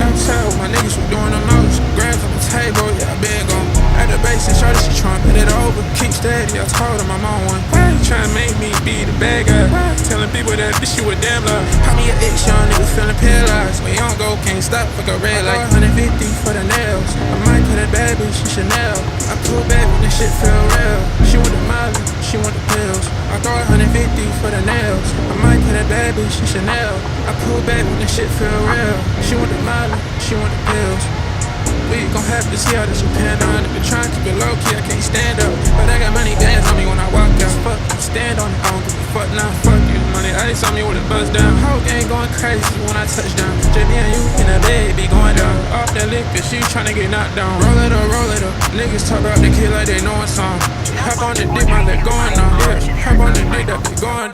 Outside with my niggas, we doing the most. Grams on the table, yeah, I been gone. At the base and shorty, she tryna put it over. Keep steady, I told her I'm on one. Why you tryna make me be the bad guy? Why? Telling people that this shit was damn love. How me a ex, young nigga feeling paralyzed. When you don't go, can't stop, fuck a red light. 150 for the nails. I might put that bad bitch in Chanel. I pull back when this shit feel real. She want the Molly, she want the pills. I throw 150 for the nails. I might put that bad bitch in Chanel. I pull back when this shit feel real. She want the Molly, she want the pills. We gon' have to see how this will pan out. Nigga tryna keep it low key, I can't stand up. But I got money bands on me when I walk out. Fuck, you stand on it, I don't give a fuck now. Fuck you, money ice on me with a buzz down. Whole gang going crazy when I touch down. Just me and you in the bed, be going down. Off that liquor, she tryna get knocked down. Roll it up, roll it up. Niggas talk about the kid like they know a song. Hop on the dick, my leg going on. Yeah, hop on the dick, that be going